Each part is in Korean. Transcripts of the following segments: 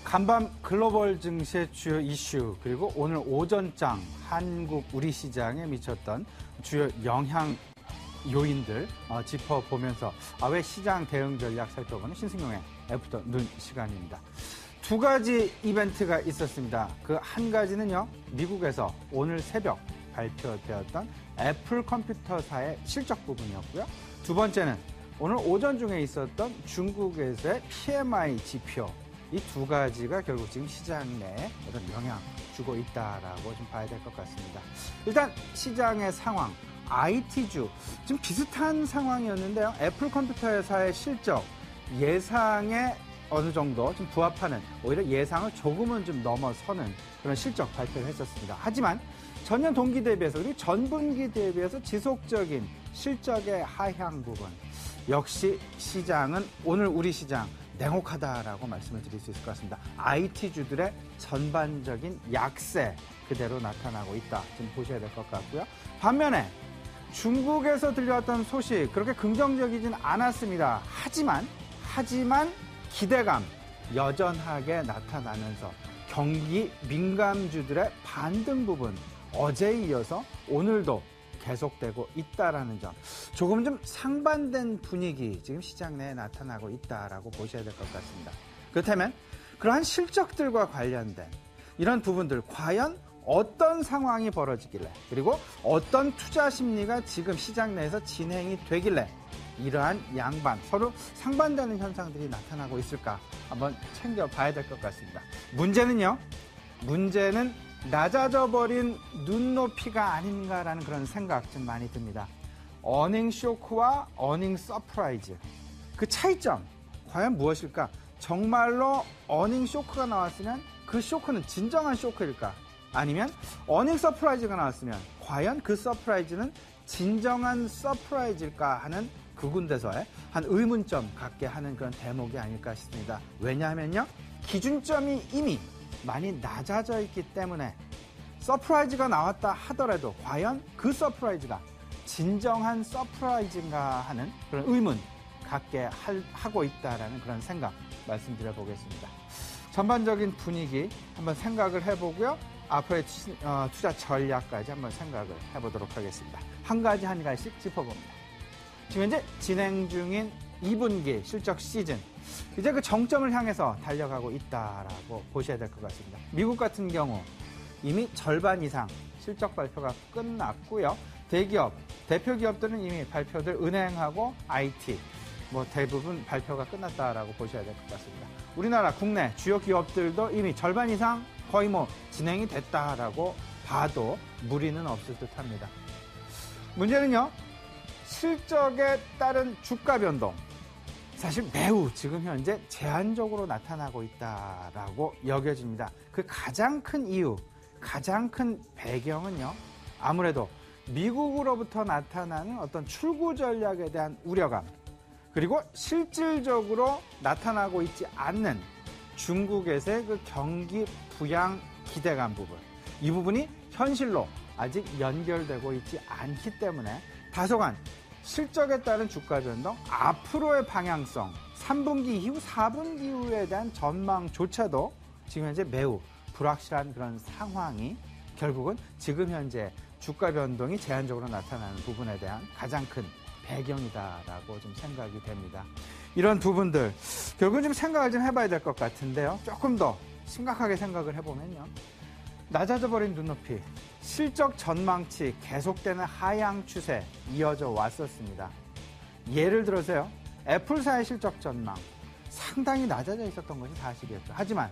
간밤 글로벌 증시의 주요 이슈 그리고 오늘 오전장 한국 우리 시장에 미쳤던 주요 영향 요인들 짚어보면서 왜 시장 대응 전략 살펴보는 신승용의 애프터 눈 시간입니다. 두 가지 이벤트가 있었습니다. 그 한 가지는요, 미국에서 오늘 새벽 발표되었던 애플 컴퓨터사의 실적 부분이었고요. 두 번째는 오늘 오전 중에 있었던 중국에서의 PMI 지표. 이 두 가지가 결국 지금 시장 내에 어떤 영향 주고 있다라고 좀 봐야 될 것 같습니다. 일단 시장의 상황, IT주 좀 비슷한 상황이었는데요. 애플 컴퓨터 회사의 실적 예상에 어느 정도 좀 부합하는, 오히려 예상을 조금은 좀 넘어서는 그런 실적 발표를 했었습니다. 하지만 전년 동기 대비해서 그리고 전분기 대비해서 지속적인 실적의 하향 부분, 역시 시장은 오늘 우리 시장 냉혹하다라고 말씀을 드릴 수 있을 것 같습니다. IT주들의 전반적인 약세 그대로 나타나고 있다. 좀 보셔야 될 것 같고요. 반면에 중국에서 들려왔던 소식 그렇게 긍정적이진 않았습니다. 하지만 기대감 여전하게 나타나면서 경기 민감주들의 반등 부분 어제에 이어서 오늘도 계속되고 있다라는 점, 조금 좀 상반된 분위기 지금 시장 내에 나타나고 있다라고 보셔야 될 것 같습니다. 그렇다면 그러한 실적들과 관련된 이런 부분들 과연 어떤 상황이 벌어지길래, 그리고 어떤 투자 심리가 지금 시장 내에서 진행이 되길래 이러한 양반, 서로 상반되는 현상들이 나타나고 있을까 한번 챙겨봐야 될 것 같습니다. 문제는 낮아져버린 눈높이가 아닌가라는 그런 생각 좀 많이 듭니다. 어닝 쇼크와 어닝 서프라이즈, 그 차이점 과연 무엇일까? 정말로 어닝 쇼크가 나왔으면 그 쇼크는 진정한 쇼크일까? 아니면 어닝 서프라이즈가 나왔으면 과연 그 서프라이즈는 진정한 서프라이즈일까 하는 그 군데서의 한 의문점 갖게 하는 그런 대목이 아닐까 싶습니다. 왜냐하면요, 기준점이 이미 많이 낮아져 있기 때문에 서프라이즈가 나왔다 하더라도 과연 그 서프라이즈가 진정한 서프라이즈인가 하는 그런 의문 갖게 하고 있다라는 그런 생각 말씀드려 보겠습니다. 전반적인 분위기 한번 생각을 해보고요. 앞으로의 투자 전략까지 한번 생각을 해보도록 하겠습니다. 한 가지씩 짚어봅니다. 지금 현재 진행 중인 2분기 실적 시즌, 이제 그 정점을 향해서 달려가고 있다라고 보셔야 될 것 같습니다. 미국 같은 경우 이미 절반 이상 실적 발표가 끝났고요. 대기업, 대표 기업들은 이미 발표들 은행하고 IT 대부분 발표가 끝났다라고 보셔야 될 것 같습니다. 우리나라 국내 주요 기업들도 이미 절반 이상 거의 진행이 됐다라고 봐도 무리는 없을 듯합니다. 문제는요, 실적에 따른 주가 변동, 사실 매우 지금 현재 제한적으로 나타나고 있다라고 여겨집니다. 그 가장 큰 이유, 가장 큰 배경은요, 아무래도 미국으로부터 나타나는 어떤 출구 전략에 대한 우려감, 그리고 실질적으로 나타나고 있지 않는 중국에서의 그 경기 부양 기대감 부분, 이 부분이 현실로 아직 연결되고 있지 않기 때문에 다소간 실적에 따른 주가 변동, 앞으로의 방향성, 3분기 이후, 4분기 이후에 대한 전망조차도 지금 현재 매우 불확실한 그런 상황이 결국은 지금 현재 주가 변동이 제한적으로 나타나는 부분에 대한 가장 큰 배경이다라고 좀 생각이 됩니다. 이런 부분들 결국은 좀 생각을 좀 해봐야 될 것 같은데요. 조금 더 심각하게 생각을 해보면요, 낮아져버린 눈높이, 실적 전망치 계속되는 하향 추세 이어져 왔었습니다. 예를 들어서요, 애플사의 실적 전망 상당히 낮아져 있었던 것이 사실이었죠. 하지만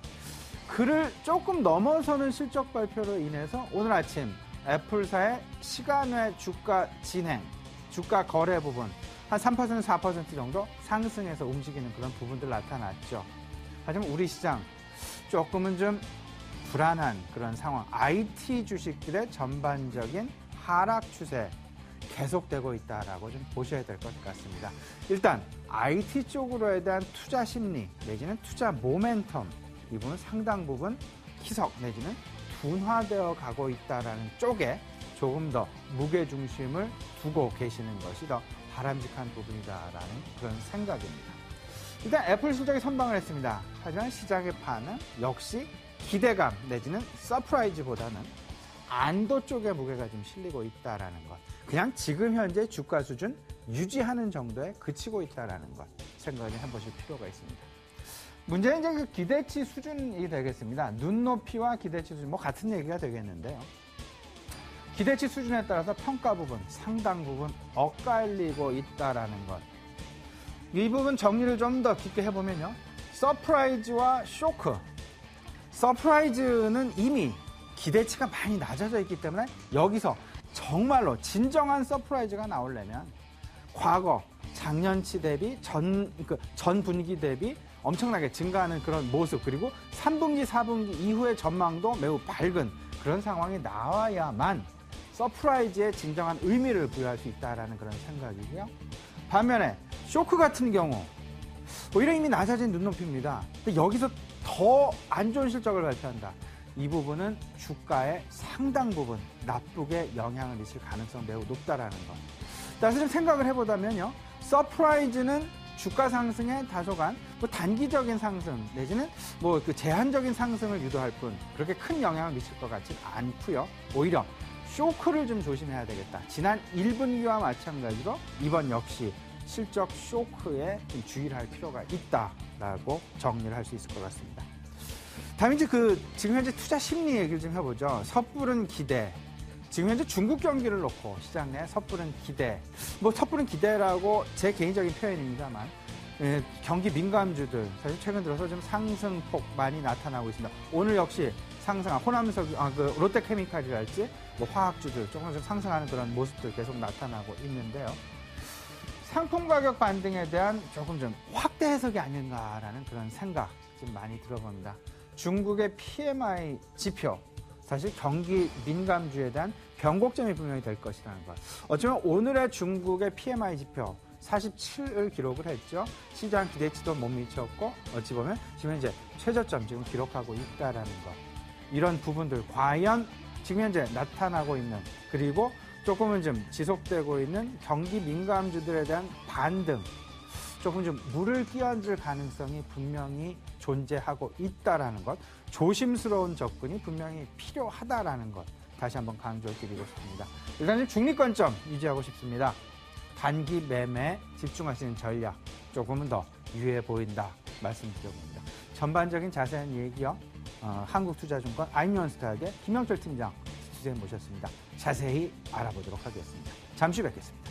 그를 조금 넘어서는 실적 발표로 인해서 오늘 아침 애플사의 시간외 주가 진행, 주가 거래 부분 한 3%, 4% 정도 상승해서 움직이는 그런 부분들 나타났죠. 하지만 우리 시장 조금은 좀 불안한 그런 상황, IT 주식들의 전반적인 하락 추세 계속되고 있다라고 좀 보셔야 될 것 같습니다. 일단 IT 쪽으로에 대한 투자 심리 내지는 투자 모멘텀, 이 부분 상당 부분 희석 내지는 둔화되어 가고 있다라는 쪽에 조금 더 무게중심을 두고 계시는 것이 더 바람직한 부분이다라는 그런 생각입니다. 일단 애플 실적이 선방을 했습니다. 하지만 시장의 반응 역시 기대감 내지는 서프라이즈보다는 안도 쪽에 무게가 좀 실리고 있다라는 것. 그냥 지금 현재 주가 수준 유지하는 정도에 그치고 있다라는 것 생각을 해보실 필요가 있습니다. 문제는 이제 그 기대치 수준이 되겠습니다. 눈높이와 기대치 수준 뭐 같은 얘기가 되겠는데요. 기대치 수준에 따라서 평가 부분, 상당 부분 엇갈리고 있다라는 것. 이 부분 정리를 좀 더 깊게 해보면요. 서프라이즈와 쇼크. 서프라이즈는 이미 기대치가 많이 낮아져 있기 때문에 여기서 정말로 진정한 서프라이즈가 나오려면 과거 작년치 대비 전 분기 대비 엄청나게 증가하는 그런 모습, 그리고 3분기, 4분기 이후의 전망도 매우 밝은 그런 상황이 나와야만 서프라이즈에 진정한 의미를 부여할 수 있다는 그런 생각이고요. 반면에 쇼크 같은 경우 오히려 이미 낮아진 눈높이입니다. 근데 여기서 더 안 좋은 실적을 발표한다. 이 부분은 주가에 상당 부분 나쁘게 영향을 미칠 가능성 매우 높다라는 것. 사실 좀 생각을 해보자면요. 서프라이즈는 주가 상승에 다소간 뭐 단기적인 상승 내지는 뭐 그 제한적인 상승을 유도할 뿐 그렇게 큰 영향을 미칠 것 같지는 않고요. 오히려 쇼크를 좀 조심해야 되겠다. 지난 1분기와 마찬가지로 이번 역시 실적 쇼크에 좀 주의를 할 필요가 있다라고 정리를 할 수 있을 것 같습니다. 다음 이제 지금 현재 투자 심리 얘기를 좀 해보죠. 섣부른 기대. 지금 현재 중국 경기를 놓고 시장 내 섣부른 기대. 뭐 섣부른 기대라고 제 개인적인 표현입니다만 경기 민감주들 사실 최근 들어서 좀 상승폭 많이 나타나고 있습니다. 오늘 역시 상승한 호남석, 롯데케미칼이랄지 뭐 화학주들 조금 좀 상승하는 그런 모습들 계속 나타나고 있는데요. 상품 가격 반등에 대한 조금 좀 확대 해석이 아닌가라는 그런 생각 좀 많이 들어봅니다. 중국의 PMI 지표, 사실 경기 민감주에 대한 변곡점이 분명히 될 것이라는 것. 어쩌면 오늘의 중국의 PMI 지표 47을 기록을 했죠. 시장 기대치도 못 미쳤고 어찌 보면 지금 현재 최저점 지금 기록하고 있다라는 것. 이런 부분들 과연 지금 현재 나타나고 있는 그리고 조금은 좀 지속되고 있는 경기 민감주들에 대한 반등, 조금 좀 물을 끼얹을 가능성이 분명히 존재하고 있다라는 것, 조심스러운 접근이 분명히 필요하다라는 것 다시 한번 강조드리고 싶습니다. 일단 중립관점 유지하고 싶습니다. 단기 매매에 집중하시는 전략 조금은 더 유해 보인다 말씀드려봅니다. 전반적인 자세한 얘기요. 한국투자증권 아임원스타의 김영철 팀장 스튜디오에 모셨습니다. 자세히 알아보도록 하겠습니다. 잠시 뵙겠습니다.